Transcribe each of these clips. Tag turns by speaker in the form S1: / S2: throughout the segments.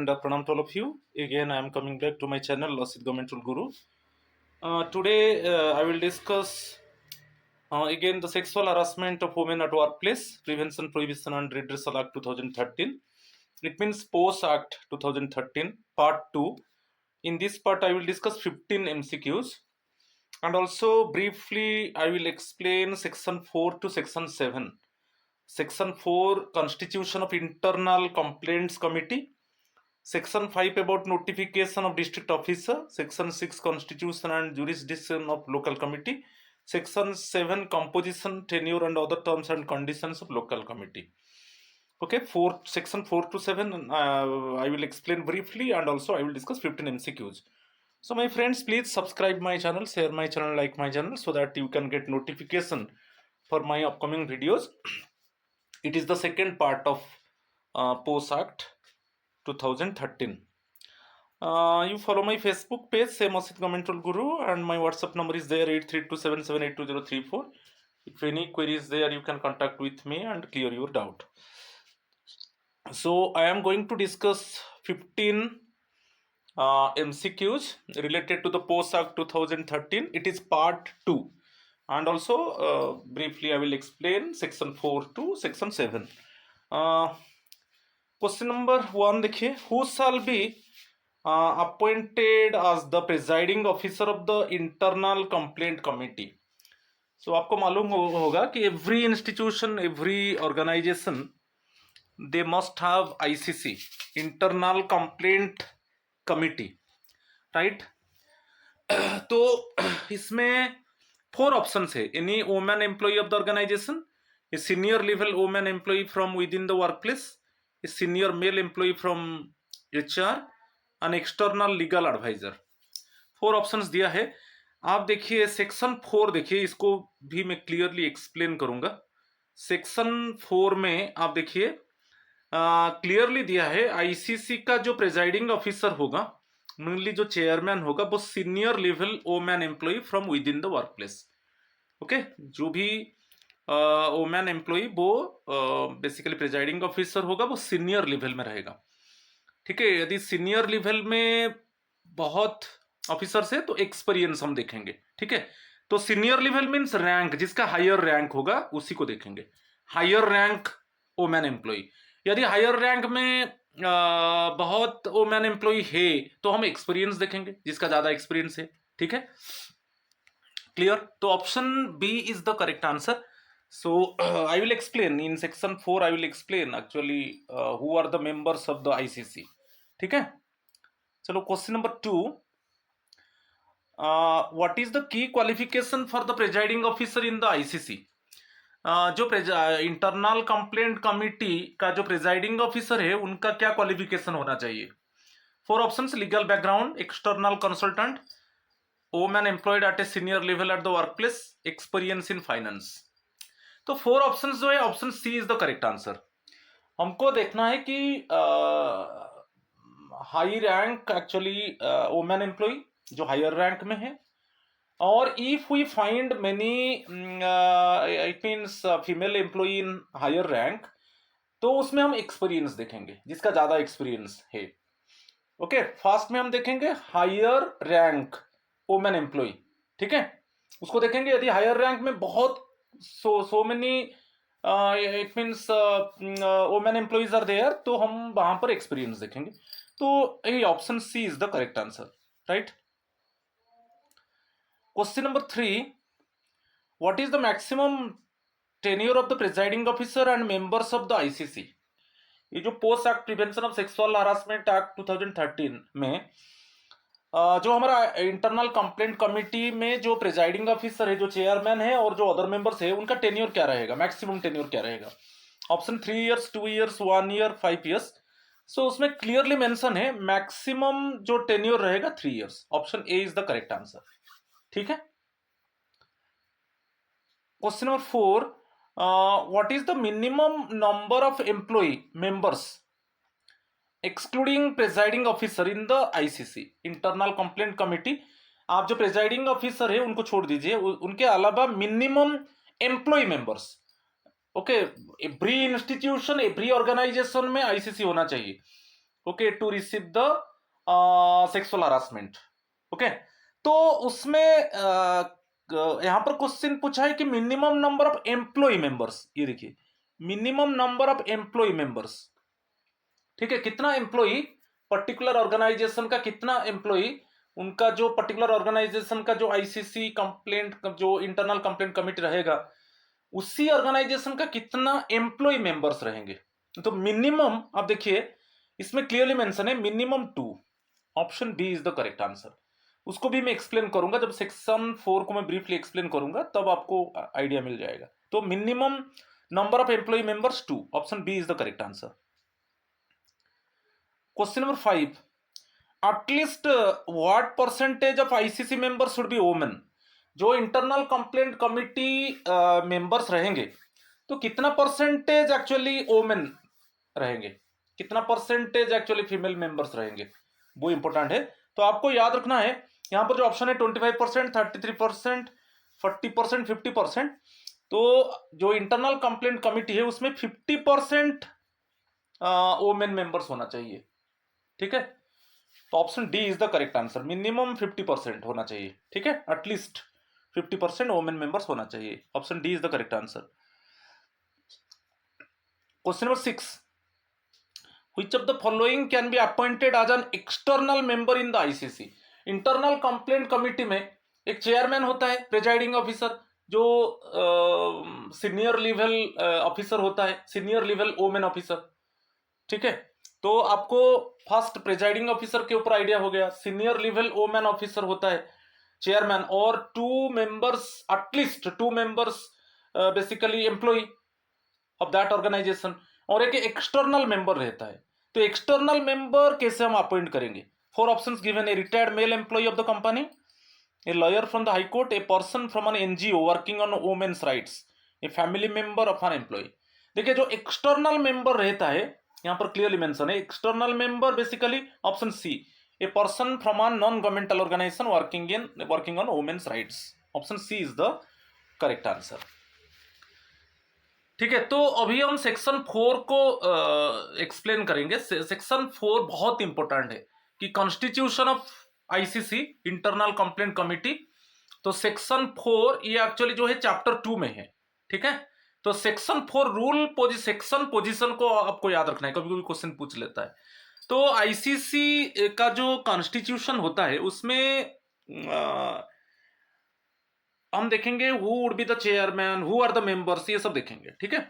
S1: and pranam to all of you. Again, I am coming back to my channel, Lasit Government Rule Guru. Today, I will discuss again the sexual harassment of women at workplace, Prevention, Prohibition and Redressal Act 2013. It means POS Act 2013, Part 2. In this part, I will discuss 15 MCQs. And also briefly, I will explain Section 4 to Section 7. Section 4, Constitution of Internal Complaints Committee. Section 5 about notification of district officer. Section 6, Constitution and jurisdiction of local committee. Section 7, composition, tenure and other terms and conditions of local committee. Okay, section 4 to 7 I will explain briefly, and also I will discuss 15 MCQs. So my friends, please subscribe my channel, share my channel, like my channel, so that you can get notification for my upcoming videos. It is the second part of POS Act 2013. You follow my Facebook page, same Asit Government Rule Guru, and my WhatsApp number is there, 8327782034. If any queries there, you can contact with me and clear your doubt. So I am going to discuss 15 MCQs related to the POS Act 2013. It is part 2, and also briefly I will explain section 4 to section 7. Question number 1 देखिए, who shall be appointed as the presiding officer of the internal complaint committee. So आपको मालूम होगा कि every institution, every organization, they must have ICC, internal complaint committee, right? तो इसमें 4 options है. Any woman employee of the organization, a senior level woman employee from within the workplace, a senior male employee from HR, an external legal advisor. 4 options दिया है. आप देखिए section 4, देखिए इसको भी मैं क्लियरली एक्सप्लेन करूंगा. सेक्शन 4 में आप देखिए क्लियरली दिया है, आईसीसी का जो प्रेजाइडिंग ऑफिसर होगा, मेनली जो चेयरमैन होगा, वो senior level woman employ from within the workplace. Okay, जो भी वोमैन एम्प्लॉय वो बेसिकली प्रेजाइडिंग ऑफिसर होगा, वो सीनियर लेवल में रहेगा. ठीक है, यदि सीनियर लेवल में बहुत ऑफिसर्स है तो एक्सपीरियंस हम देखेंगे. ठीक है, तो सीनियर लेवल मीन्स रैंक, जिसका हायर रैंक होगा उसी को देखेंगे. Higher rank woman employ. यदि हायर रैंक में बहुत वोमैन एम्प्लॉय है तो हम एक्सपीरियंस देखेंगे, जिसका ज्यादा एक्सपीरियंस है. ठीक है, क्लियर? तो option B is the correct answer. So I will explain in section 4. I will explain actually who are the members of the ICC. ठीक है, चलो question number 2. what is the key qualification for the presiding officer in the ICC? जो internal complaint committee का जो presiding officer है उनका क्या qualification होना चाहिए? 4 options: legal background, external consultant, woman employed at a senior level at the workplace, experience in finance. तो 4 options जो है, option C is the correct answer. हमको देखना है कि high rank actually women employ जो हायर रैंक में है, और if we find many it means female employ in higher rank, तो उसमें हम एक्सपीरियंस देखेंगे, जिसका ज्यादा एक्सपीरियंस है. ओके, फर्स्ट में हम देखेंगे हायर रैंक वुमेन एम्प्लॉय. ठीक है, उसको देखेंगे. यदि हायर रैंक में बहुत so many it means women employees are there, तो हम वहां पर एक्सपीरियंस देखेंगे. तो ये option C is the correct answer, right? Question number 3. What is the maximum tenure of the presiding officer and members of the ICC? ये जो post act prevention of sexual harassment act 2013 में जो हमारा internal complaint committee में जो presiding officer है, जो chairman है और जो अदर मेंबर्स है, उनका टेन्योर क्या रहेगा, मैक्सिमम टेन्योर क्या रहेगा? Option 3 years, 2 years, 1 year, 5 years. So उसमें क्लियरली मेंशन है मैक्सिमम जो टेन्योर रहेगा 3 years. Option A is the correct answer. ठीक है, question number 4. What is the minimum number of employ members excluding presiding officer in the ICC, internal complaint committee? आप जो presiding officer है उनको छोड़ दीजिए, उनके अलावा minimum employ members. Okay, every institution, every organisation में आईसीसी होना चाहिए. Okay, to receive the sexual harassment. ओके, तो उसमें यहां पर क्वेश्चन पूछा है कि minimum number of employ members, ये देखिए minimum number of employ members, ठीक है, कितना एम्प्लॉय पर्टिकुलर ऑर्गेनाइजेशन का, कितना एम्प्लॉय उनका जो पर्टिकुलर ऑर्गेनाइजेशन का जो आईसीसी कंप्लेंट जो इंटरनल कंप्लेंट कमिटी रहेगा उसी ऑर्गेनाइजेशन का कितना एम्प्लॉय मेंबर्स रहेंगे। तो मिनिमम आप देखिए इसमें क्लियरली मेंशन है minimum 2, option B is the correct answer. उसको भी मैं एक्सप्लेन करूंगा जब सेक्शन 4 को मैं ब्रीफली एक्सप्लेन करूंगा तब आपको आइडिया मिल जाएगा। तो minimum number of employ members 2, option B is the correct answer. Question number 5, at least what percentage of ICC members should be women. जो इंटरनल कंप्लेंट कमिटी मेंबर्स रहेंगे तो कितना परसेंटेज एक्चुअली वुमेन रहेंगे, कितना परसेंटेज एक्चुअली फीमेल मेंबर्स रहेंगे, वो important है। तो आपको याद रखना है यहां पर जो ऑप्शन है 25%, 33%, 40%, 50%। तो जो इंटरनल कंप्लेंट कमिटी है उसमें 50% वुमेन मेंबर्स होना चाहिए, ठीक है। तो option D is the correct answer, minimum 50% होना चाहिए, ठीक है, एटलीस्ट 50% वुमेन मेंबर्स होना चाहिए, option D is the correct answer. Question number 6, which of the following can be appointed as an external member in the ICC। Internal complaint committee में एक chairman होता है, प्रिजाइडिंग ऑफिसर, जो senior level officer होता है, senior level women officer, ठीक है। तो आपको फर्स्ट प्रिजाइडिंग ऑफिसर के ऊपर आइडिया हो गया, सीनियर लेवल वुमेन ऑफिसर होता है चेयरमैन, और 2 members, at least 2 members basically employ of that organisation, और एक एक्सटर्नल मेंबर रहता है। तो एक्सटर्नल मेंबर कैसे हम अपॉइंट करेंगे? 4 options given, a retired male employ of the company, a lawyer from the high court, a person from an NGO working on women's rights, a family member of an employ. देखिए जो external member रहता है यहां पर clearly mention है, external member basically option C, a person from a non governmental organisation working on women's rights, option C is the correct answer, ठीक है। तो अभी हम सेक्शन 4 को एक्सप्लेन करेंगे। सेक्शन 4 बहुत इंपॉर्टेंट है कि constitution of ICC internal complaint committee. तो सेक्शन 4 ये एक्चुअली जो है चैप्टर 2 में है, ठीक है। तो सेक्शन 4 रूल सेक्शन पोजीशन को आपको याद रखना है, कभी कभी क्वेश्चन पूछ लेता है। तो आईसीसी का जो कॉन्स्टिट्यूशन होता है उसमें हम देखेंगे who would be the chairman, who are the members, ये सब देखेंगे, ठीक है।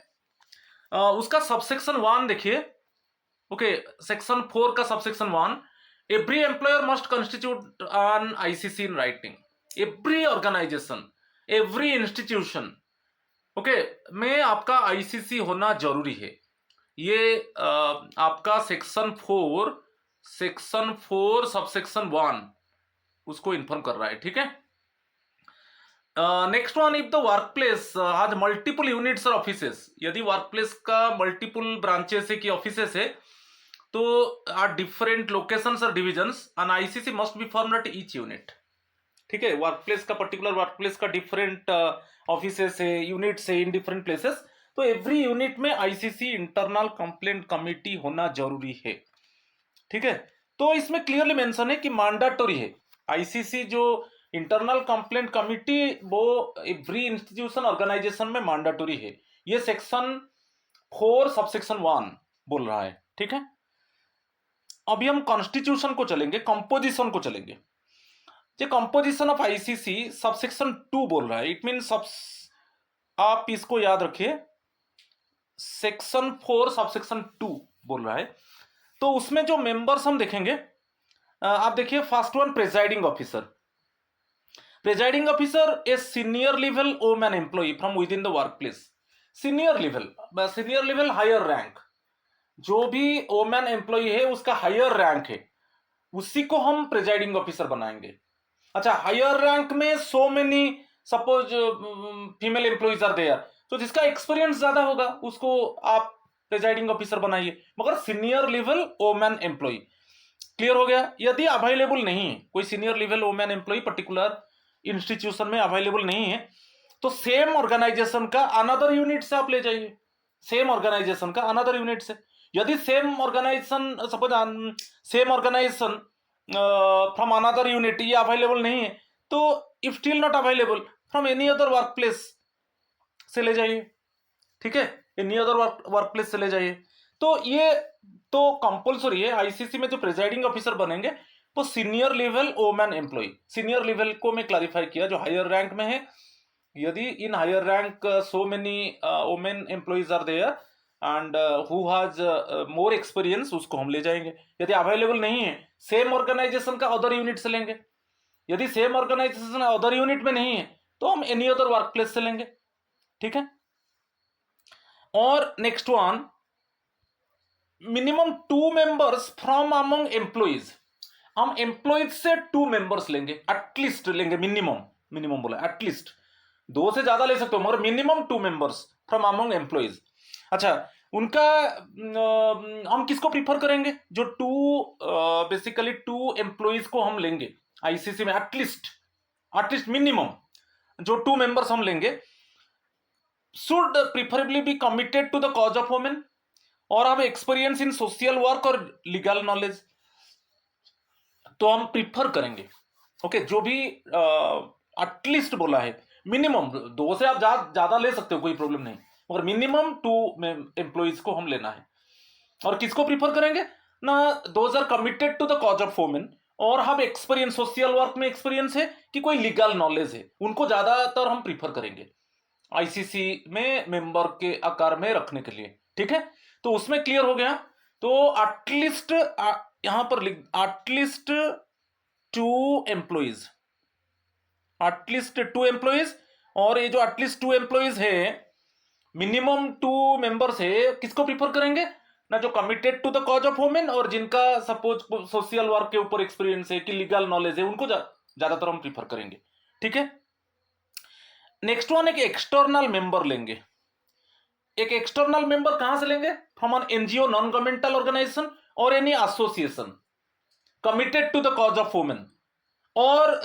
S1: उसका सबसेक्शन 1 देखिए, ओके, सेक्शन 4 का subsection 1, every employer must constitute on ICC in writing. Every organisation, every institution, okay, में आपका आईसीसी होना जरूरी है। ये आपका सेक्शन 4 सबसेक्शन 1 उसको इन्फॉर्म कर रहा है, ठीक है। Next one, if the work place has multiple units और ऑफिसेस, यदि वर्क प्लेस का मल्टीपल ब्रांचेस है कि ऑफिसेस है तो आर डिफरेंट लोकेशंस और divisions, and ICC must be formed at each unit, ठीक है। वर्क प्लेस का पर्टिकुलर वर्क प्लेस का डिफरेंट ऑफिसेस है, यूनिट्स है इन डिफरेंट प्लेसेस, तो एवरी यूनिट में आईसीसी इंटरनल कंप्लेंट कमिटी होना जरूरी है, ठीक है। तो इसमें क्लियरली मेंशन है कि मैंडेटरी है, आईसीसी जो इंटरनल कंप्लेंट कमिटी वो एवरी इंस्टीट्यूशन ऑर्गेनाइजेशन में मैंडेटरी है, ये सेक्शन 4 सबसेक्शन 1 बोल रहा है, ठीक है। अभी हम कॉन्स्टिट्यूशन को चलेंगे, कंपोजिशन को चलेंगे। ये कंपोजिशन ऑफ आईसीसी सबसेक्शन 2 बोल रहा है, इट मीन आप इसको याद रखिए, सेक्शन 4 सबसेक्शन 2 बोल रहा है। तो उसमें जो मेंबर्स हम देखेंगे, आप देखिए first one, presiding officer. Presiding officer a senior level women employ from within the workplace. Senior level higher rank, जो भी वुमेन एम्प्लॉय है उसका हायर रैंक है, उसी को हम प्रिजाइडिंग ऑफिसर बनाएंगे। अच्छा, हायर रैंक में so many suppose female employees are there, तो जिसका एक्सपीरियंस ज्यादा होगा उसको आप प्रिजाइडिंग ऑफिसर बनाइए, मगर senior level women employ, clear हो गया। यदि अवेलेबल नहीं है कोई senior level women employ particular institution में अवेलेबल नहीं है, तो सेम ऑर्गेनाइजेशन का अनदर यूनिट से आप ले जाइए, सेम ऑर्गेनाइजेशन का अनदर यूनिट से, यदि same organisation, suppose same organisation from another unit ये अवेलेबल नहीं है, तो if still not available from any other workplace से ले जाइए, ठीक है, एनी अदर वर्क प्लेस से ले जाइए। तो ये तो कंपल्सरी है, आईसीसी में जो प्रिजाइडिंग ऑफिसर बनेंगे वो senior level woman employ, senior level को मैं क्लैरिफाई किया, जो हायर रैंक में है, यदि in higher rank so many women employees are there and who has more experience, उसको हम ले जाएंगे। यदि अवेलेबल नहीं है, सेम ऑर्गेनाइजेशन का अदर यूनिट से लेंगे। यदि सेम ऑर्गेनाइजेशन अदर यूनिट में नहीं है तो हम एनी अदर वर्क प्लेस से लेंगे, ठीक है। और next one, minimum 2 members from among employees. हम एम्प्लॉइज से 2 मेंबर्स लेंगे, एटलीस्ट लेंगे, मिनिमम, मिनिमम बोला एटलीस्ट, 2 से ज्यादा ले सकते हो मगर minimum 2 members from among employees. अच्छा, उनका हम किसको प्रीफर करेंगे? जो 2 बेसिकली 2 एम्प्लॉइज को हम लेंगे आईसीसी में, एटलीस्ट मिनिमम जो 2 मेंबर्स हम लेंगे should preferably be committed to the cause of women और have experience in social work और लीगल नॉलेज, तो हम प्रीफर करेंगे। ओके, जो भी एटलीस्ट बोला है, मिनिमम 2 से आप ज्यादा ले सकते हो, कोई प्रॉब्लम नहीं, मगर मिनिमम 2 एम्प्लॉइज को हम लेना है। और किसको प्रीफर करेंगे ना? Those are committed to the cause of women और हम एक्सपीरियंस, सोशल वर्क में एक्सपीरियंस है कि कोई लीगल नॉलेज है, उनको ज्यादातर हम प्रीफर करेंगे आईसीसी में मेंबर के आकार में रखने के लिए, ठीक है। तो उसमें क्लियर हो गया। तो एटलीस्ट यहां पर एटलीस्ट 2 एम्प्लॉइज, एटलीस्ट 2 एम्प्लॉइज, और ये जो एटलीस्ट 2 एम्प्लॉइज है, मिनिमम 2 मेंबर्स है, किसको प्रीफर करेंगे ना? जो committed to the cause of women और जिनका सपोज सोशल वर्क के ऊपर एक्सपीरियंस है कि लीगल नॉलेज है, उनको ज्यादातर हम प्रीफर करेंगे, ठीक है। नेक्स्ट वन, एक एक्सटर्नल मेंबर लेंगे। एक एक्सटर्नल मेंबर कहां से लेंगे? From an NGO, non governmental organisation और any association committed to the cause of women. और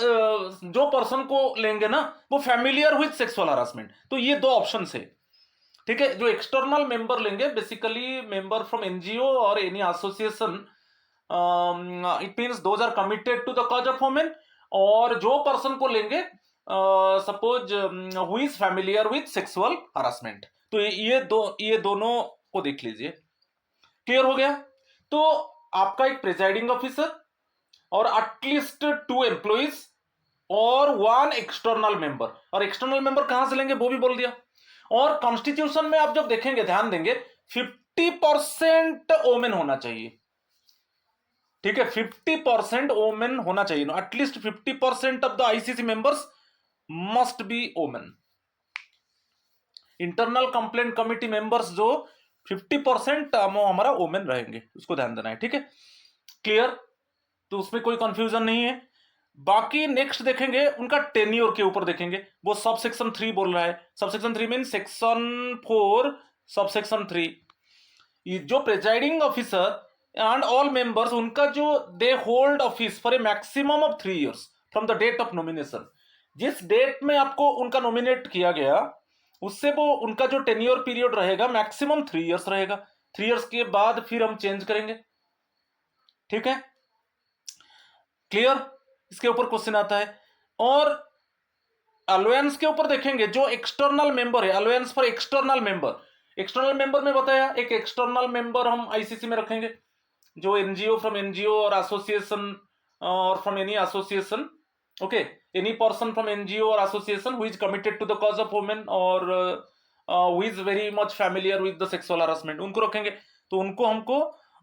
S1: जो पर्सन को लेंगे ना वो फैमिलियर विद सेक्सुअल हरासमेंट। तो ये 2 ऑप्शन है, ठीक है। जो एक्सटर्नल मेंबर लेंगे, बेसिकली मेंबर फ्रॉम एनजीओ और any association, it means those are committed to the cause of women. और जो पर्सन को लेंगे suppose who is familiar with sexual harassment. तो ये दोनों को देख लीजिए, क्लियर हो गया। तो आपका एक प्रिजाइडिंग ऑफिसर और एटलीस्ट 2 एम्प्लॉइज और 1 एक्सटर्नल मेंबर। और एक्सटर्नल मेंबर कहां से लेंगे वो भी बोल दिया। और कॉन्स्टिट्यूशन में आप जब देखेंगे, ध्यान देंगे, 50% वोमेन होना चाहिए, ठीक है, 50% वोमेन होना चाहिए, at least 50% of the ICC members must be women. Internal complaint committee members जो 50% हमारा वोमेन रहेंगे, उसको ध्यान देना है, ठीक है, क्लियर। तो उसमें कोई कंफ्यूजन नहीं है। बाकी नेक्स्ट देखेंगे उनका टेन्योर के ऊपर देखेंगे, वो सब सेक्शन 3 बोल रहा है। Sub section 3 mean section 4 sub section 3। जो presiding officer and all members, उनका जो they hold office for a maximum of 3 years from the date of nomination. जिस डेट में आपको उनका नॉमिनेट किया गया उससे वो उनका जो टेन्योर पीरियड रहेगा मैक्सिमम 3 इयर्स रहेगा। 3 इयर्स के बाद फिर हम चेंज करेंगे, ठीक है, क्लियर। इसके ऊपर क्वेश्चन आता है। और अलाउंस के ऊपर देखेंगे, जो एक्सटर्नल मेंबर है, allowance for external member. External member में बताया एक एक्सटर्नल मेंबर हम आईसीसी में रखेंगे जो एनजीओ, फ्रॉम एनजीओ और एसोसिएशन और from any association, okay, any person from NGO और association who is committed to the cause of women और who is very much familiar with the sexual harassment, उनको रखेंगे। तो उनको हमको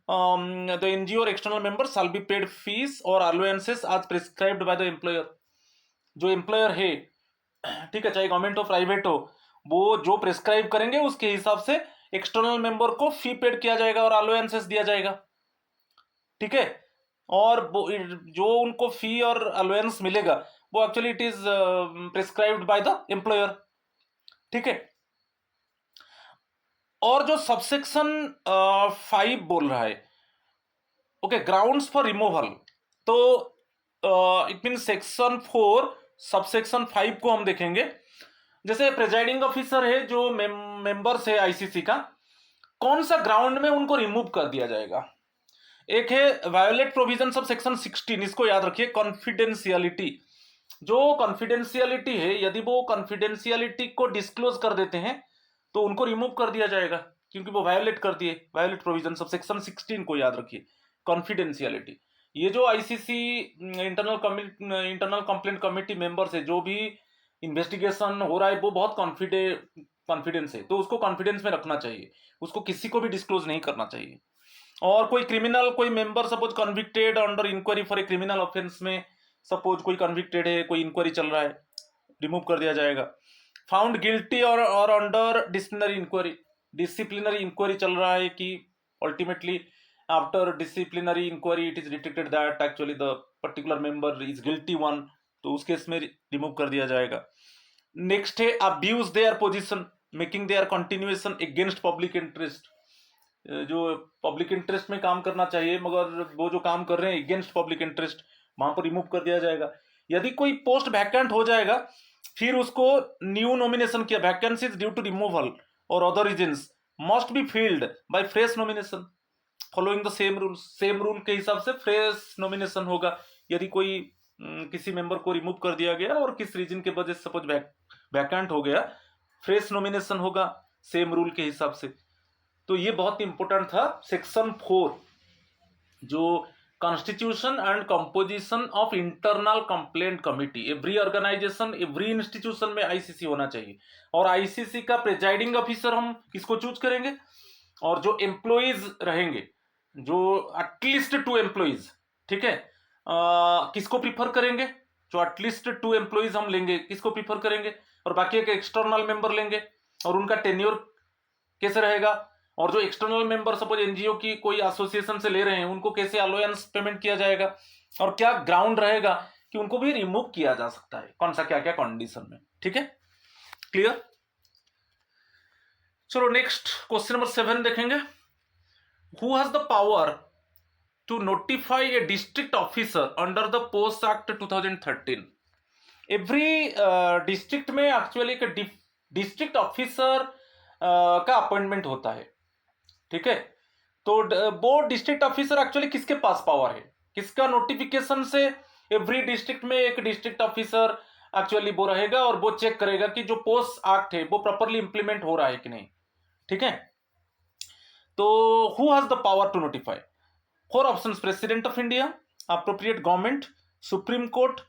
S1: the NGO or external members shall be paid fees or allowances as prescribed by the employer। जो employer है, ठीक है, चाहे गवर्नमेंट हो प्राइवेट हो, वो जो प्रिस्क्राइब करेंगे उसके हिसाब से एक्सटर्नल मेंबर को फी पेड किया जाएगा और अलाउंसेस दिया जाएगा, ठीक है। और जो उनको फी और अलाउंस मिलेगा वो actually it is prescribed by the employer, ठीक है। और जो सबसेक्शन 5 बोल रहा है, ओके, ग्राउंड्स फॉर रिमूवल, तो इट मीन सेक्शन 4 सबसेक्शन 5 को हम देखेंगे। जैसे प्रिजाइडिंग ऑफिसर है, जो मेंबर्स है आईसीसी का, कौन सा ग्राउंड में उनको रिमूव कर दिया जाएगा। एक है वायोलेट प्रोविजंस ऑफ सेक्शन 16, इसको याद रखिए, कॉन्फिडेंशियलिटी। जो कॉन्फिडेंशियलिटी है, यदि वो कॉन्फिडेंशियलिटी को डिस्क्लोज कर देते हैं तो उनको रिमूव कर दिया जाएगा, क्योंकि वो वायोलेट कर दिए। वायोलेट प्रोविजंस ऑफ सेक्शन 16 को याद रखिए, कॉन्फिडेंशियलिटी। ये जो ICC internal complaint committee members है, जो भी इन्वेस्टिगेशन हो रहा है वो बहुत कॉन्फिडेंस है, तो उसको कॉन्फिडेंस में रखना चाहिए, उसको किसी को भी डिस्क्लोज नहीं करना चाहिए। और कोई क्रिमिनल, कोई member suppose convicted under inquiry for a criminal offence में, सपोज कोई कन्विक्टेड है, कोई इंक्वायरी चल रहा है, रिमूव कर दिया जाएगा। फाउंड गिल्टी और अंडर डिसिप्लिनरी इंक्वायरी चल रहा है कि ultimately after disciplinary inquiry it is detected that actually the particular member is guilty one, तो उस केस में रिमूव कर दिया जाएगा। नेक्स्ट है abuse their position making their continuation against public interest. जो पब्लिक इंटरेस्ट में काम करना चाहिए मगर वो जो काम कर रहे हैं अगेंस्ट पब्लिक इंटरेस्ट, वहां पर रिमूव कर दिया जाएगा। यदि कोई पोस्ट वैकेंट हो जाएगा, फिर उसको न्यू नॉमिनेशन किया, वैकेंसीज ड्यू टू रिमूवल और other reasons must be filled by fresh nomination following the same rule. Same rule के हिसाब से फ्रेश नॉमिनेशन होगा। यदि कोई किसी मेंबर को रिमूव कर दिया गया और किस रीजन के वजह से सपोज वैकेंट हो गया, फ्रेश नॉमिनेशन होगा सेम रूल के हिसाब से। तो ये बहुत इंपॉर्टेंट था सेक्शन 4, जो constitution and composition of internal complaint committee. Every organisation, every institution में आईसीसी होना चाहिए, और आईसीसी का प्रिजाइडिंग ऑफिसर हम किसको चूज करेंगे, और जो एम्प्लॉइज रहेंगे, जो एटलीस्ट 2 एम्प्लॉइज, ठीक है, किसको प्रीफर करेंगे, जो एटलीस्ट 2 एम्प्लॉइज हम लेंगे, किसको प्रीफर करेंगे, और बाकी एक एक्सटर्नल मेंबर लेंगे, और उनका टेन्योर कैसे रहेगा, और जो एक्सटर्नल मेंबर सपोज एनजीओ की कोई एसोसिएशन से ले रहे हैं उनको कैसे अलाउंस पेमेंट किया जाएगा, और क्या ग्राउंड रहेगा कि उनको भी रिमूव किया जा सकता है, कौन सा क्या क्या कंडीशन में। ठीक है, क्लियर। चलो नेक्स्ट क्वेश्चन नंबर 7 देखेंगे। Who has the power to notify a district officer under the post act 2013। Every district में एक्चुअली एक डिस्ट्रिक्ट ऑफिसर का अपॉइंटमेंट होता है, ठीक है। तो वो डिस्ट्रिक्ट ऑफिसर एक्चुअली किसके पास पावर है, किसका नोटिफिकेशन से एवरी डिस्ट्रिक्ट में एक डिस्ट्रिक्ट ऑफिसर एक्चुअली वो रहेगा और वो चेक करेगा कि जो पोस्ट एक्ट है वो प्रॉपरली इंप्लीमेंट हो रहा है कि नहीं, ठीक है। तो who has the power to notify? 4 options, president of India, appropriate government, supreme court,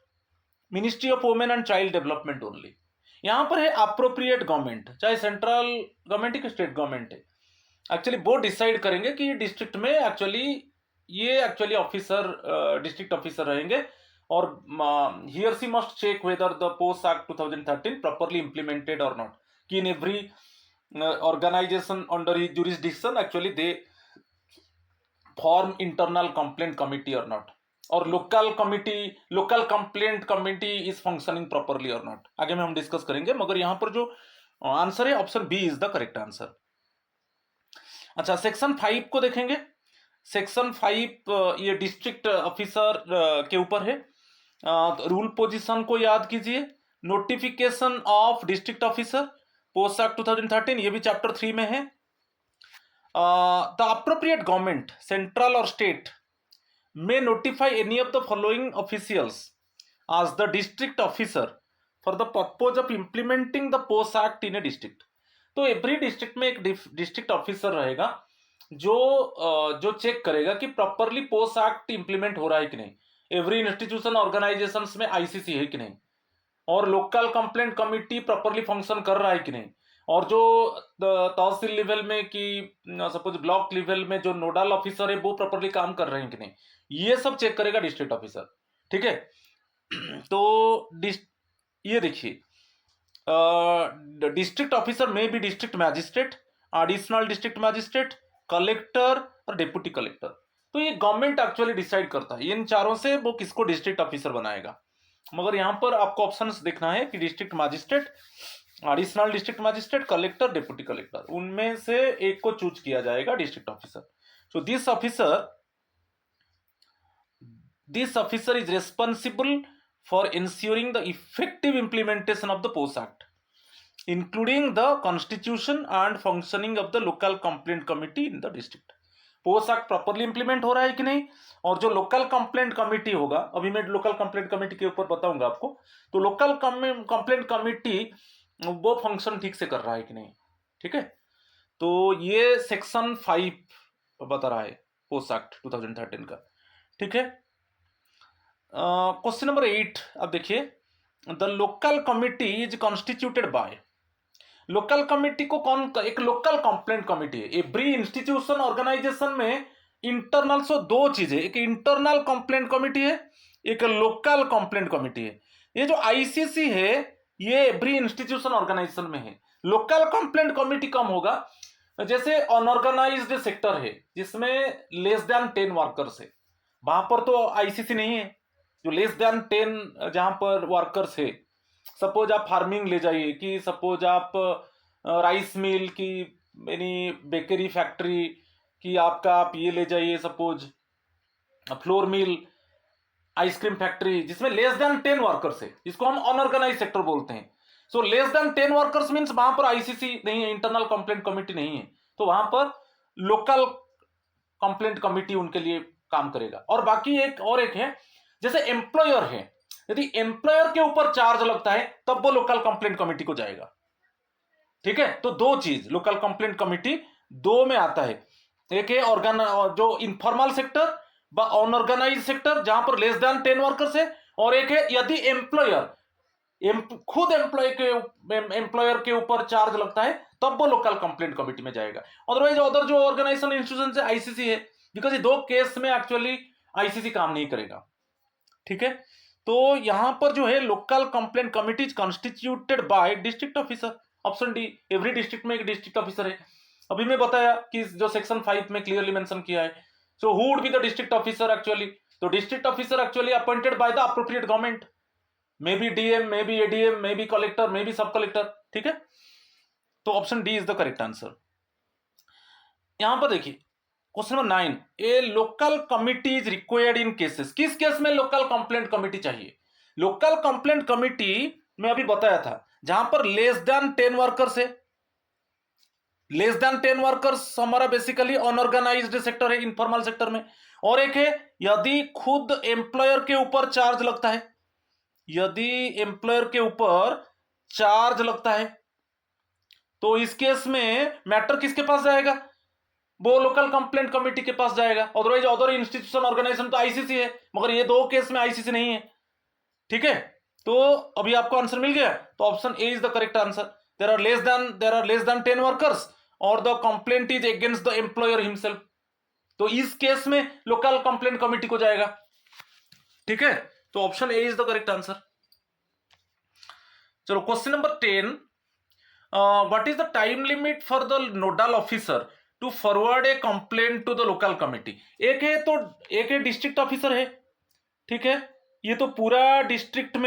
S1: ministry of women and child development only. यहां पर है अप्रोप्रिएट गवर्नमेंट, चाहे सेंट्रल गवर्नमेंट की स्टेट गवर्नमेंट है, एक्चुअली वो डिसाइड करेंगे कि डिस्ट्रिक्ट में एक्चुअली ऑफिसर डिस्ट्रिक्ट ऑफिसर रहेंगे, और he or she must check whether the post act 2013 properly implemented or not, कि in every organisation under his jurisdiction actually they form internal complaint committee or not, or local complaint committee is functioning properly or not, आगे में हम discuss करेंगे। मगर यहां पर जो answer है option B is the correct answer. अच्छा, सेक्शन 5 को देखेंगे। सेक्शन 5 ये डिस्ट्रिक्ट ऑफिसर के ऊपर है। रूल पोजीशन को याद कीजिए, notification of district officer, post act 2013, ये भी चैप्टर 3 में है। द अप्रोप्रिएट गवर्नमेंट, सेंट्रल और state, may notify any of the following officials as the district officer for the purpose of implementing the post act in a district। तो every district में एक district officer रहेगा जो check करेगा कि properly post act implement हो रहा है कि नहीं, एवरी इंस्टीट्यूशन ऑर्गेनाइजेशंस में आईसीसी है कि नहीं, और local complaint committee properly function कर रहा है कि नहीं, और जो तहसील लेवल में कि सपोज ब्लॉक लेवल में जो नोडल ऑफिसर है वो प्रॉपरली काम कर रहे हैं कि नहीं, ये सब चेक करेगा डिस्ट्रिक्ट ऑफिसर, ठीक है। तो ये देखिए, डिस्ट्रिक्ट ऑफिसर में भी district magistrate, additional district magistrate, collector और डिप्टी कलेक्टर। तो ये गवर्नमेंट एक्चुअली डिसाइड करता है, इन चारों से वो किसको डिस्ट्रिक्ट ऑफिसर बनाएगा। मगर यहां पर आपको ऑप्शंस देखना है कि district magistrate, additional district magistrate, collector, deputy collector, उनमें से एक को चूज किया जाएगा district officer. So this officer is responsible for ensuring the effective implementation of the post act. Including the constitution and functioning of the local complaint committee in the district. Post act properly implement हो रहा है कि नहीं, और जो local complaint committee होगा, अभी मैं लोकल कंप्लेंट कमिटी के ऊपर बताऊंगा आपको, तो लोकल कंप्लेंट कमिटी वो फंक्शन ठीक से कर रहा है कि नहीं। ठीक है, तो ये सेक्शन 5 बता रहा है पोस्ट एक्ट 2013 का। ठीक है, क्वेश्चन नंबर 8 अब देखिए, the local committee is constituted by. Local committee को कौन, एक लोकल कंप्लेंट कमिटी है। एवरी इंस्टीट्यूशन ऑर्गेनाइजेशन में इंटरनल सो दो चीजें, एक इंटरनल कंप्लेंट कमिटी है, एक लोकल कंप्लेंट कमिटी है। ये जो आईसीसी है ये एवरी इंस्टीट्यूशन ऑर्गेनाइजेशन में है। लोकल कंप्लेंट कमिटी कम होगा, जैसे अनऑर्गेनाइज्ड सेक्टर है जिसमें लेस देन 10 वर्कर्स है, वहां पर तो आईसीसी नहीं है। जो लेस देन 10 जहां पर वर्कर्स है, सपोज आप फार्मिंग ले जाइए, कि सपोज आप राइस मिल की, यानी बेकरी फैक्ट्री की, आपका आप ये ले जाइए suppose flour mill, ice cream factory, जिसमें लेस देन 10 वर्कर्स है, जिसको हम अनऑर्गेनाइज सेक्टर बोलते हैं। So less than 10 workers means वहां पर आईसीसी नहीं है, इंटरनल कंप्लेंट कमिटी नहीं है, तो वहां पर लोकल कंप्लेंट कमिटी उनके लिए काम करेगा। और बाकी एक है, जैसे एम्प्लॉयर है, यदि एम्प्लॉयर के ऊपर चार्ज लगता है तब वो लोकल कंप्लेंट कमिटी को जाएगा। ठीक है, तो दो चीज लोकल कंप्लेंट कमिटी दो में आता है, एक है जो इनफॉर्मल सेक्टर व अनऑर्गेनाइज सेक्टर जहां पर लेस देन 10 वर्कर्स है, और एक है यदि एम्प्लॉयर खुद एम्प्लॉयर के ऊपर चार्ज लगता है तब वो लोकल कंप्लेंट कमिटी में जाएगा। अदरवाइज अदर जो ऑर्गेनाइजेशन इंस्टीट्यूशन है आईसीसी है, बिकॉज ये दो केस में एक्चुअली आईसीसी काम नहीं करेगा। ठीक है, तो यहां पर जो है local complaint committee constituted by district officer. Option D, every district में एक डिस्ट्रिक्ट ऑफिसर है। अभी मैं बताया कि जो सेक्शन 5 में क्लियरली मेंशन किया है। So who would be the district officer actually, तो district officer actually appointed by the appropriate government, may be DM, may be ADM, may be collector, may be sub collector. ठीक है, तो option D is the correct answer. यहां पर देखिए question number 9, a local committee is required in cases. किस case में local complaint committee चाहिए? Local complaint committee में अभी बताया था जहां पर लेस देन 10 वर्कर्स है। लेस देन 10 वर्कर्स हमारा बेसिकली अनऑर्गेनाइज्ड सेक्टर है, इनफॉर्मल सेक्टर में। और एक है यदि खुद एम्प्लॉयर के ऊपर चार्ज लगता है, यदि एम्प्लॉयर के ऊपर चार्ज लगता है तो इस केस में मैटर किसके पास जाएगा? वो लोकल कंप्लेंट कमिटी के पास जाएगा। अदरवाइज अदर इंस्टीट्यूशन ऑर्गेनाइजेशन तो आईसीसी है, मगर ये दो केस में आईसीसी नहीं है। ठीक है, तो अभी आपको आंसर मिल गया, तो option A is the correct answer. There are less than 10 workers और the complaint is against the employer himself, तो इस केस में लोकल कंप्लेंट कमिटी को जाएगा। ठीक है, तो option A is the correct answer. चलो question number 10, what is the time limit for the nodal officer to forward a complaint to the local committee? एक है डिस्ट्रिक्ट ऑफिसर है। ठीक है, ये तो पूरा डिस्ट्रिक्ट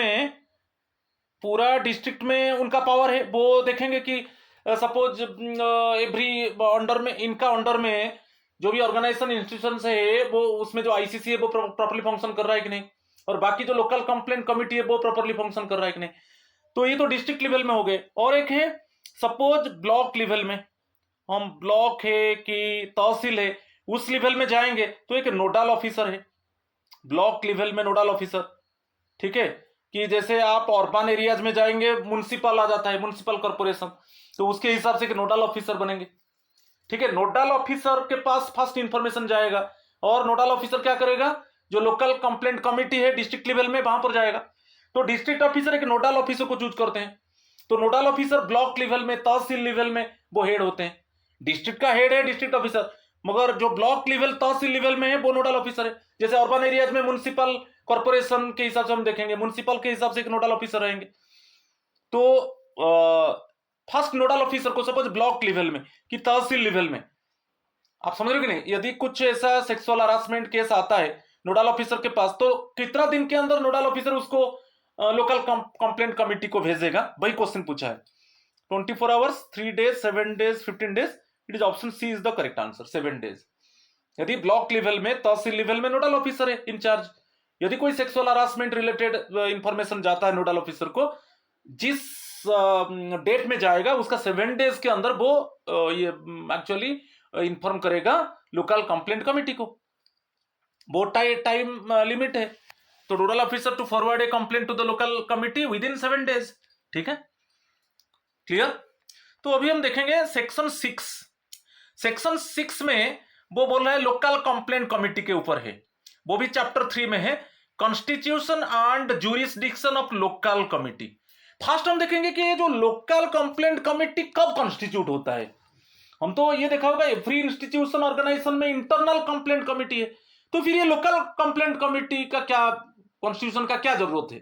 S1: में उनका पावर है। वो देखेंगे कि सपोज एवरी अंडर में, इनका अंडर में जो भी ऑर्गेनाइजेशन इंस्टीट्यूशन है वो, उसमें जो आईसीसी है वो प्रॉपर्ली फंक्शन कर रहा है कि नहीं, और बाकी जो लोकल कंप्लेंट कमिटी है वो प्रॉपर्ली फंक्शन कर रहा है कि नहीं। तो ये तो डिस्ट्रिक्ट लेवल में हो गए। और एक है सपोज ब्लॉक लेवल में, हम ब्लॉक है कि तहसील है उस लेवल में जाएंगे तो एक नोडल ऑफिसर है, ब्लॉक लेवल में नोडल ऑफिसर। ठीक है, कि जैसे आप अर्बन एरियाज में जाएंगे म्युनिसिपल आ जाता है, म्युनिसिपल कॉर्पोरेशन, तो उसके हिसाब से एक नोडल ऑफिसर बनेंगे। ठीक है, नोडल ऑफिसर के पास फर्स्ट इंफॉर्मेशन जाएगा, और नोडल ऑफिसर क्या करेगा? जो लोकल कंप्लेंट कमिटी है डिस्ट्रिक्ट लेवल में वहां पर जाएगा। तो डिस्ट्रिक्ट ऑफिसर एक नोडल ऑफिसर को चूज करते हैं। तो नोडल ऑफिसर ब्लॉक लेवल में, तहसील लेवल में वो हेड होते हैं। डिस्ट्रिक्ट का हेड है डिस्ट्रिक्ट ऑफिसर, मगर जो ब्लॉक लेवल तहसील लेवल में है वो नोडल ऑफिसर है। जैसे अर्बन एरियाज में म्युनिसिपल कॉर्पोरेशन के हिसाब से हम देखेंगे, म्युनिसिपल के हिसाब से एक नोडल ऑफिसर रहेंगे। तो फर्स्ट नोडल ऑफिसर को सपोज ब्लॉक लेवल में कि तहसील लेवल में, आप समझ रहे हो कि नहीं? यदि कुछ ऐसा सेक्सुअल हरासमेंट केस आता है नोडल ऑफिसर के पास, तो कितना दिन के अंदर नोडल ऑफिसर उसको लोकल कंप्लेंट कमिटी को भेजेगा? वही क्वेश्चन पूछा है। 24 hours, 3 days, 7 days, 15 days. It is option C is the correct answer, 7 days. यदि ब्लॉक लेवल में, तहसील लेवल में नोडल ऑफिसर है इंचार्ज, यदि कोई सेक्सुअल हरासमेंट रिलेटेड इंफॉर्मेशन जाता है नोडल ऑफिसर को, जिस डेट में जाएगा उसका 7 डेज के अंदर वो ये एक्चुअली इन्फॉर्म करेगा लोकल कंप्लेंट कमिटी को। बहुत टाइम लिमिट है, तो rural officer to forward a complaint to the local committee within 7 days. ठीक है, क्लियर। तो अभी हम देखेंगे सेक्शन 6। सेक्शन 6 में वो बोल रहा है लोकल कंप्लेंट कमिटी के ऊपर है, वो भी चैप्टर 3 में है, constitution and jurisdiction of local committee. First हम देखेंगे कि ये जो लोकल कंप्लेंट कमिटी कब कॉन्स्टिट्यूट होता है। हम तो ये देखा होगा एवरी इंस्टीट्यूशन ऑर्गेनाइजेशन में इंटरनल कंप्लेंट कमिटी है, तो फिर ये लोकल कंप्लेंट कमिटी का क्या, कॉन्स्टिट्यूशन का क्या जरूरत है।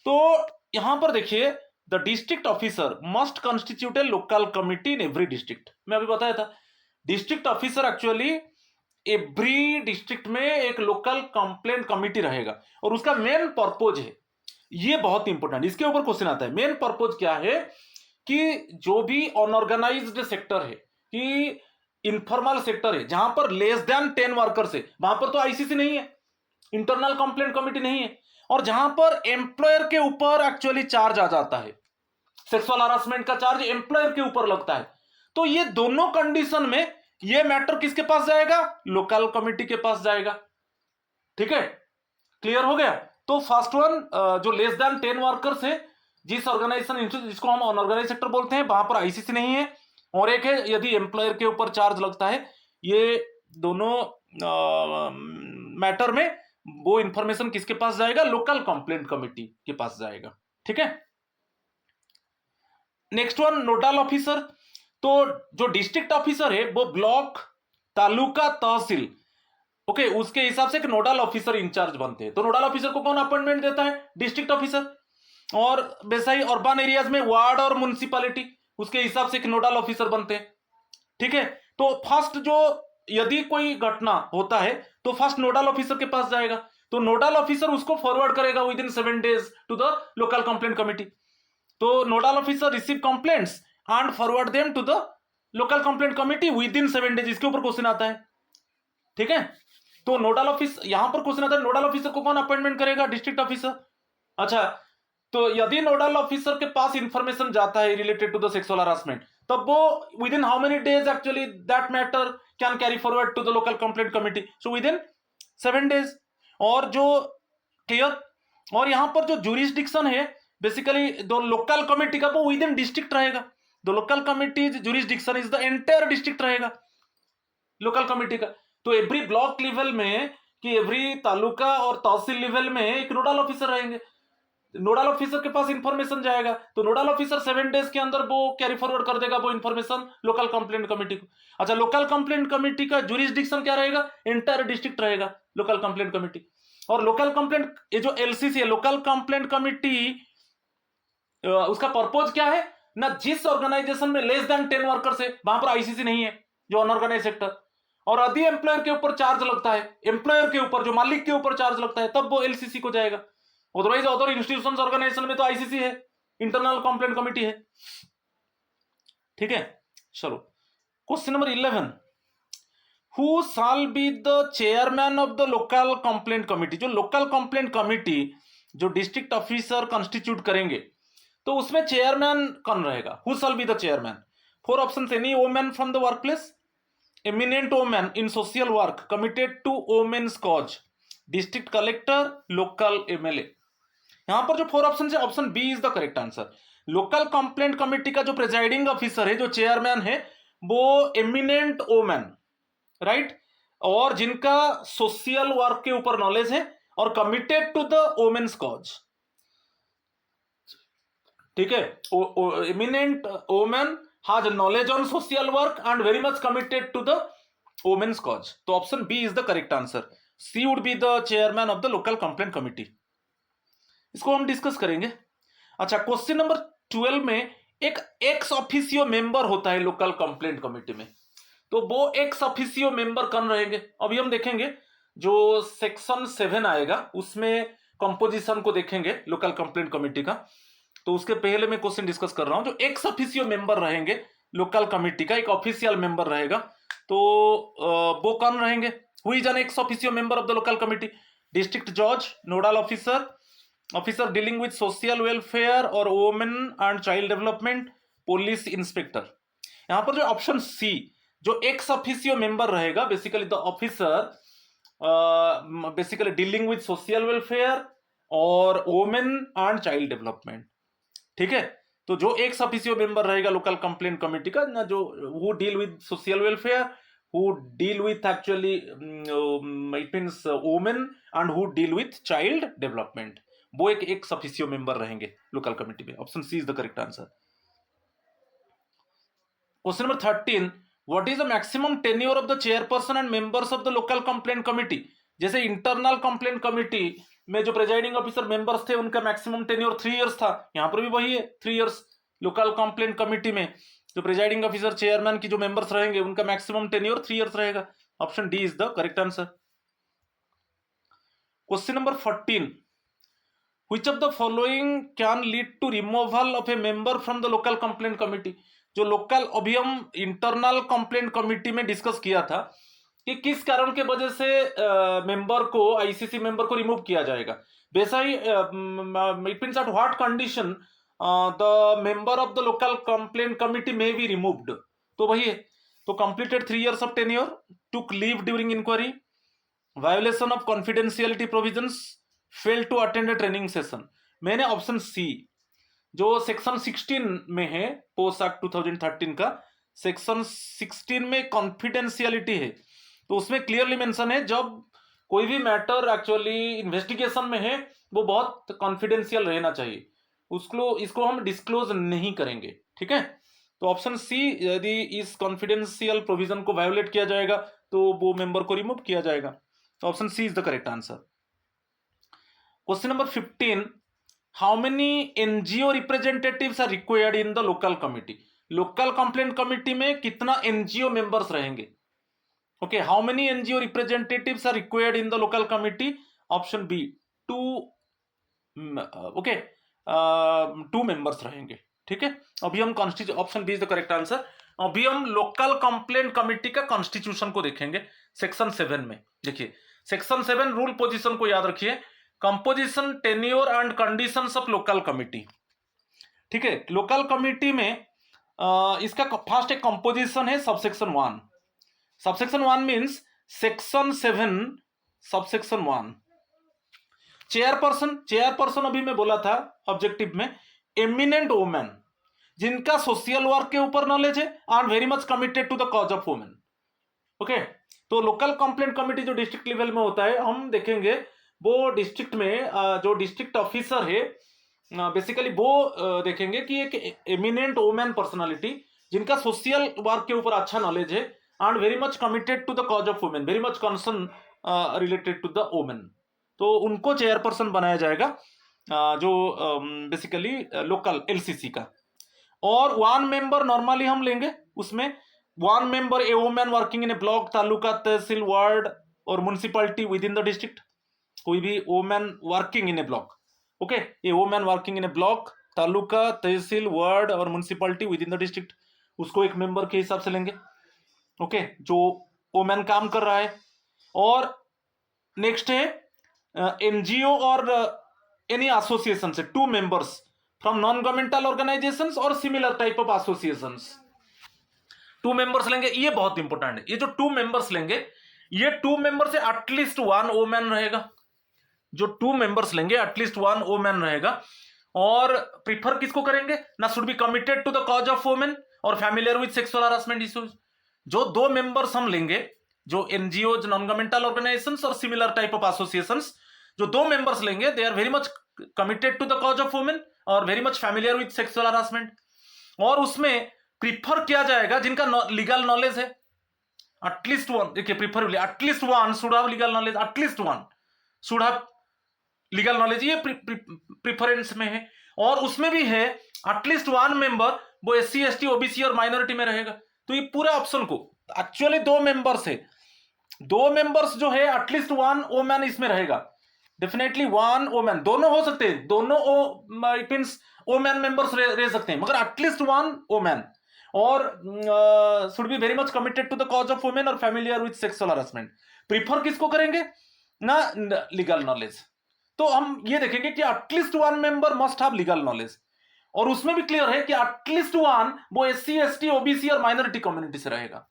S1: तो यहां पर देखिए, the district officer must constitute A local committee in every district. मैं अभी बताया था, district officer actually every district में एक लोकल कंप्लेंट कमिटी रहेगा, और उसका मेन पर्पज है, ये बहुत इंपॉर्टेंट, इसके ऊपर क्वेश्चन आता है। मेन पर्पज क्या है कि जो भी अनऑर्गेनाइज्ड सेक्टर है, कि इनफॉर्मल सेक्टर है, जहां पर लेस देन 10 वर्कर्स है, वहां पर तो आईसीसी नहीं है, इंटरनल कंप्लेंट कमिटी नहीं है, और जहां पर एम्प्लॉयर के ऊपर एक्चुअली चार्ज आ जाता है, सेक्सुअल हरासमेंट का चार्ज एम्प्लॉयर के ऊपर लगता है, तो ये दोनों कंडीशन में ये मैटर किसके पास जाएगा, लोकल कमिटी के पास जाएगा। ठीक है, क्लियर हो गया। तो फर्स्ट वन जो लेस देन 10 वर्कर्स है, जिस ऑर्गेनाइजेशन जिसको हम अनऑर्गेनाइज सेक्टर बोलते हैं, वहां पर आईसीसी नहीं है, और एक है यदि एम्प्लॉयर के ऊपर चार्ज लगता है, ये दोनों मैटर में वो इंफॉर्मेशन किसके पास जाएगा, लोकल कंप्लेंट कमिटी के पास जाएगा। ठीक है, नेक्स्ट वन नोडल ऑफिसर। तो जो डिस्ट्रिक्ट ऑफिसर है वो ब्लॉक, तालुका, तहसील, ओके, उसके हिसाब से एक नोडल ऑफिसर इंचार्ज बनते हैं। तो नोडल ऑफिसर को कौन अपॉइंटमेंट देता है, डिस्ट्रिक्ट ऑफिसर। और वैसा ही अर्बन एरियाज में वार्ड और म्युनिसिपैलिटी, उसके हिसाब से एक नोडल ऑफिसर बनते हैं। ठीक है, तो फर्स्ट जो यदि कोई घटना होता है तो फर्स्ट नोडल ऑफिसर के पास जाएगा, तो नोडल ऑफिसर उसको फॉरवर्ड करेगा within 7 days to the local complaint committee. तो nodal officer receive complaints and forward them to the local complaint committee within 7 days. इसके ऊपर क्वेश्चन आता है। ठीक है, तो नोडल ऑफिस, यहां पर क्वेश्चन आता है नोडल ऑफिसर को कौन अपॉइंटमेंट करेगा, डिस्ट्रिक्ट ऑफिसर। अच्छा, तो यदि नोडल ऑफिसर के पास इंफॉर्मेशन जाता है related to the sexual harassment, तब वो within how many days actually that matter can carry forward to the local complaint committee, so within 7 days. और जो क्लियर, और यहां पर जो ज्यूरिसडिक्शन है बेसिकली दो लोकल कमिटी का, वो विद इन डिस्ट्रिक्ट रहेगा। The local committee jurisdiction is the entire district रहेगा लोकल कमिटी का। तो एवरी ब्लॉक लेवल में, कि एवरी तालुका और तहसील लेवल में एक नोडल ऑफिसर रहेंगे, नोडल ऑफिसर के पास इंफॉर्मेशन जाएगा, तो नोडल ऑफिसर 7 डेज के अंदर वो कैरी फॉरवर्ड कर देगा वो इंफॉर्मेशन लोकल कंप्लेंट कमिटी को। अच्छा, लोकल कंप्लेंट कमिटी का ज्यूरिसडिक्शन क्या रहेगा, एंटायर डिस्ट्रिक्ट रहेगा लोकल कंप्लेंट कमिटी। और लोकल कंप्लेंट, ये जो एलसीसी है, लोकल कंप्लेंट कमिटी, उसका पर्पज क्या है ना, जिस ऑर्गेनाइजेशन में लेस देन 10 वर्कर्स है वहां पर आईसीसी नहीं है, जो अनऑर्गेनाइज सेक्टर, और यदि एम्प्लॉयर के ऊपर चार्ज लगता है, एम्प्लॉयर के ऊपर, जो मालिक के ऊपर चार्ज लगता है, तब वो एलसीसी को जाएगा। अदरवाइज अदर इंस्टीट्यूशन ऑर्गेनाइजेशन में तो आईसीसी है, इंटरनल कंप्लेंट कमिटी है। ठीक है, चलो question number 11, who shall be the chairman of the local complaint committee. जो लोकल कंप्लेंट कमिटी जो डिस्ट्रिक्ट ऑफिसर कॉन्स्टिट्यूट करेंगे, तो उसमें चेयरमैन कौन रहेगा, who shall be the chairman. 4 option, any women from the work place, eminent women in social work committed to women's cause, district collector, local MLA। यहां पर जो 4 option है, option B is the correct answer. Local complaint committee का जो presiding officer है, जो chairman है, वो एमिनेंट वोमेन, राइट, और जिनका सोशल वर्क के ऊपर नॉलेज है और committed to the women's cause. ठीक है, eminent women has knowledge on social work and very much committed to the women's cause। तो option B is the correct answer. She would be the chairman of the local complaint committee. इसको हम discuss करेंगे। अच्छा, question number 12 में एक ex officio member होता है local complaint committee में, तो वो एक्स ऑफिसियो मेंबर कौन रहेंगे, अभी हम देखेंगे। जो सेक्शन 7 आएगा उसमें कंपोजिशन को देखेंगे लोकल कंप्लेंट कमिटी का, तो उसके पहले मैं क्वेश्चन डिस्कस कर रहा हूं। जो एक्स ऑफिसियो मेंबर रहेंगे लोकल कमिटी का, एक ऑफिशियल मेंबर रहेगा, तो वो कौन रहेंगे, who is an ex officio member of the local committee, district जज, nodal officer, officer dealing with social welfare और women and child development, police inspector. यहां पर जो ऑप्शन सी, जो एक्स ऑफिसियो मेंबर रहेगा, basically the officer basically dealing with social welfare और women and child development, ठीक है। तो जो एक्स ऑफिसियो मेंबर रहेगा लोकल कंप्लेंट कमेटी का ना, जो who deal with social welfare, who deal with actually it means women and who deal with child development, वो एक एक्स ऑफिसियो मेंबर रहेंगे लोकल कमेटी में। Option C is the correct answer. Question number 13, what is the maximum tenure of the chairperson and members of the local complaint committee. जैसे internal complaint committee में जो presiding officer members थे उनका maximum tenure 3 years था, यहां पर भी वही है 3 इयर्स। लोकल कंप्लेंट कमेटी में जो प्रेजाइडिंग ऑफिसर चेयरमैन की जो मेंबर्स रहेंगे उनका मैक्सिमम टेन्योर 3 इयर्स रहेगा। Option D is the correct answer. Question number 14, which of the following can lead to removal of a member from the local complaint committee। जो local अभी हम internal complaint committee में discuss किया था कि किस कारण के वजह से मेंबर को, आईसीसी मेंबर को रिमूव किया जाएगा, वैसा ही it means at what condition the member of the local complaint committee में बी रिमूव्ड, तो वही है। तो completed 3 years of tenure, took leave during inquiry, violation of confidentiality provisions, fail to attend a training session. मैंने option C, जो section 16 में है post act 2013 का, सेक्शन 16 में कॉन्फिडेंशियलिटी है, तो उसमें क्लियरली मेंशन है जब कोई भी मैटर एक्चुअली इन्वेस्टिगेशन में है वो बहुत कॉन्फिडेंशियल रहना चाहिए, इसको हम डिस्क्लोज नहीं करेंगे, ठीक है। तो ऑप्शन सी, यदि इस कॉन्फिडेंशियल प्रोविजन को वायोलेट किया जाएगा तो वो मेंबर को रिमूव किया जाएगा। तो option C is the correct answer. Question number 15, how many NGO representatives are required in the local committee. Local complaint committee में कितना एनजीओ मेंबर्स रहेंगे। Okay, how many NGO representatives are required in the local committee. Option B 2, okay 2 members रहेंगे, ठीक है। अभी हम constitution, option B is the correct answer. अभी हम लोकल कंप्लेंट कमिटी का कॉन्स्टिट्यूशन को देखेंगे सेक्शन 7 में। देखिए सेक्शन 7 रूल पोजीशन को याद रखिए, composition, tenure and conditions of local committee, ठीक है। लोकल कमिटी में इसका फर्स्ट एक कंपोजिशन है subsection 1। Subsection 1 means section 7 subsection 1। Chairperson अभी मैं बोला था ऑब्जेक्टिव में, एमिनेंट वुमेन जिनका सोशल वर्क के ऊपर नॉलेज है and very much committed to the cause of women. Okay, तो लोकल कंप्लेंट कमिटी जो डिस्ट्रिक्ट लेवल में होता है, हम देखेंगे वो डिस्ट्रिक्ट में जो डिस्ट्रिक्ट ऑफिसर है बेसिकली वो देखेंगे कि एक एमिनेंट वुमेन पर्सनालिटी जिनका सोशल वर्क के ऊपर अच्छा नॉलेज है and very much committed to the cause of women, very much concern related to the women, तो उनको चेयरपर्सन बनाया जाएगा जो बेसिकली लोकल एलसीसी का। और 1 मेंबर नॉर्मली हम लेंगे, उसमें 1 member a women working in a block, taluka, tehsil, ward or municipality within the district. कोई भी women working in a block, okay, a women working in a block, taluka, tehsil, ward or municipality within the district, उसको एक member के हिसाब से लेंगे, okay, जो women काम कर रहा है। और नेक्स्ट है एनजीओ और एनी एसोसिएशन से 2 members from non governmental organisations और similar type of associations, 2 members लेंगे। ये बहुत इंपॉर्टेंट है, ये जो 2 मेंबर्स लेंगे, ये 2 मेंबर से एटलीस्ट 1 वुमेन रहेगा। जो 2 मेंबर्स लेंगे एटलीस्ट 1 वुमेन रहेगा। और प्रीफर किसको करेंगे ना, should be committed to the cause of women और familiar with sexual harassment issues. जो 2 मेंबर्स हम लेंगे, जो एनजीओ, नॉन गवर्नमेंटल ऑर्गेनाइजेशंस और सिमिलर टाइप ऑफ एसोसिएशंस, जो 2 मेंबर्स लेंगे they are very much committed to the cause of women और very much familiar with sexual harassment. और उसमें प्रीफर किया जाएगा जिनका लीगल नॉलेज है, एटलीस्ट 1, देखिए preferably at least 1 should have legal knowledge, at least 1 should have legal knowledge, ये preference में है। और उसमें भी है एटलीस्ट 1 मेंबर वो एससी, एसटी, ओबीसी और माइनॉरिटी में रहेगा। तो ये पूरे ऑप्शन को एक्चुअली 2 मेंबर्स है, 2 मेंबर्स जो है एटलीस्ट 1 वुमेन इसमें रहेगा, डेफिनेटली 1 वुमेन, दोनों हो सकते हैं, दोनों इट मींस वुमेन मेंबर्स रह सकते हैं, मगर एटलीस्ट 1 वुमेन और should be very much committed to the cause of women और familiar with sexual harassment. Prefer किसको करेंगे ना, लीगल नॉलेज। तो हम ये देखेंगे कि at least one member must have legal knowledge, और उसमें भी क्लियर है कि एटलीस्ट वन वो SC ST OBC और माइनॉरिटी कम्युनिटी से रहेगा।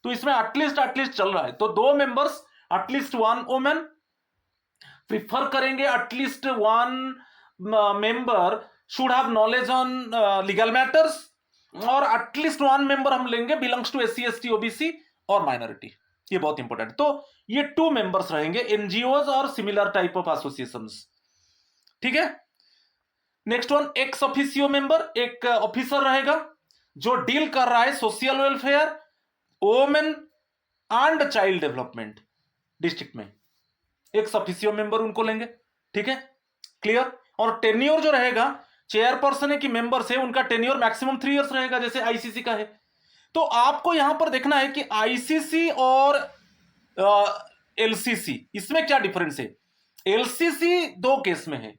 S1: तो इसमें एटलीस्ट चल रहा है, तो 2 members at least one women, prefer करेंगे at least one member should have knowledge on legal matters, और एटलीस्ट वन मेंबर हम लेंगे belongs to SC ST OBC और माइनॉरिटी। ये बहुत इंपॉर्टेंट। तो ये 2 मेंबर्स रहेंगे, NGOs और सिमिलर टाइप ऑफ एसोसिएशंस। ठीक है। Next one, x officio member, एक ऑफिसर रहेगा जो डील कर रहा है social welfare, women and child development district में। एक्स ऑफिसियो मेंबर उनको लेंगे। ठीक है, क्लियर। और टेन्योर जो रहेगा, चेयरपर्सन है कि मेंबर्स है, उनका टेन्योर मैक्सिमम 3 इयर्स रहेगा, जैसे ICC का है। तो आपको यहां पर देखना है कि ICC और LCC इसमें क्या डिफरेंस है। LCC 2 केस में है।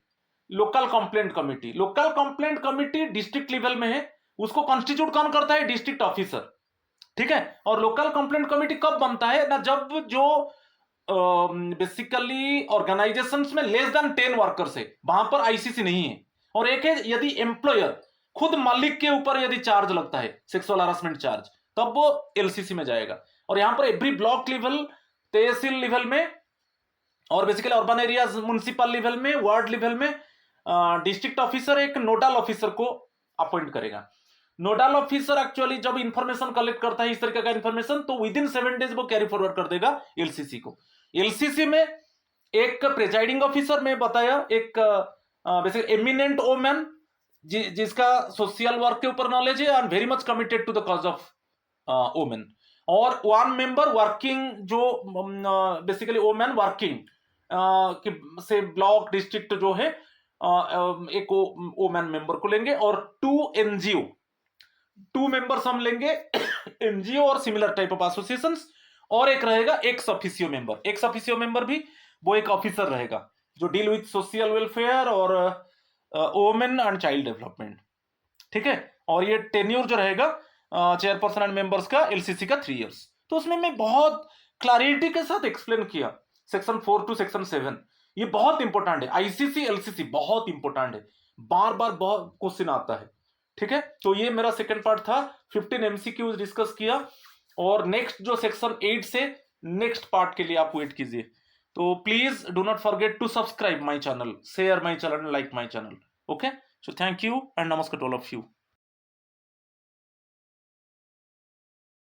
S1: Local complaint committee, local complaint committee district level में है, उसको कॉन्स्टिट्यूट कौन करता है, डिस्ट्रिक्ट ऑफिसर। ठीक है। और लोकल कंप्लेंट कमेटी कब बनता है ना, जब जो बेसिकली ऑर्गेनाइजेशंस में लेस देन 10 वर्कर्स है, वहां पर ICC नहीं है। और एक है यदि एम्प्लॉयर खुद मालिक के ऊपर यदि चार्ज लगता है, सेक्सुअल हरासमेंट चार्ज, तब वो LCC में जाएगा। और यहां पर एवरी ब्लॉक लेवल, तहसील लेवल में, और basically urban areas municipal level में, वार्ड लेवल में डिस्ट्रिक्ट ऑफिसर एक नोडल ऑफिसर को अपॉइंट करेगा। नोडल ऑफिसर एक्चुअली जब इंफॉर्मेशन कलेक्ट करता है इस तरीके का इंफॉर्मेशन, तो विद इन 7 डेज वो कैरी फॉरवर्ड कर देगा LCC को। LCC में एक प्रेजाइडिंग ऑफिसर में बताया, एक बेसिकली एमिनेंट वोमैन जिसका सोशल वर्क के ऊपर नॉलेज है and very much committed to the cause of women, और 1 मेंबर वर्किंग जो बेसिकली वोमेन वर्किंग से ब्लॉक डिस्ट्रिक्ट जो है एक वोमेन मेंबर को लेंगे, और 2 NGO, 2 मेंबर्स हम लेंगे NGO और सिमिलर टाइप ऑफ एसोसिएशंस, और एक रहेगा x officio member. X officio member भी वो एक ऑफिसर रहेगा जो डील विथ सोशल वेलफेयर और वुमेन एंड चाइल्ड डेवलपमेंट। ठीक है। और ये टेन्योर जो रहेगा चेयरपर्सन एंड मेंबर्स का LCC का 3 इयर्स। तो उसमें मैं बहुत क्लैरिटी के साथ एक्सप्लेन किया सेक्शन 4 टू सेक्शन 7। ये बहुत इंपॉर्टेंट है, ICC LCC बहुत इंपॉर्टेंट है, बार बार बहुत क्वेश्चन आता है। ठीक है। तो ये मेरा सेकंड पार्ट था, 15 MCQs डिस्कस किया, और नेक्स्ट जो सेक्शन 8 से नेक्स्ट पार्ट के लिए आप वेट कीजिए। तो please do not forget to subscribe my channel, share my channel, like my channel. Okay, so thank you and नमस्कार टू ऑल ऑफ यू।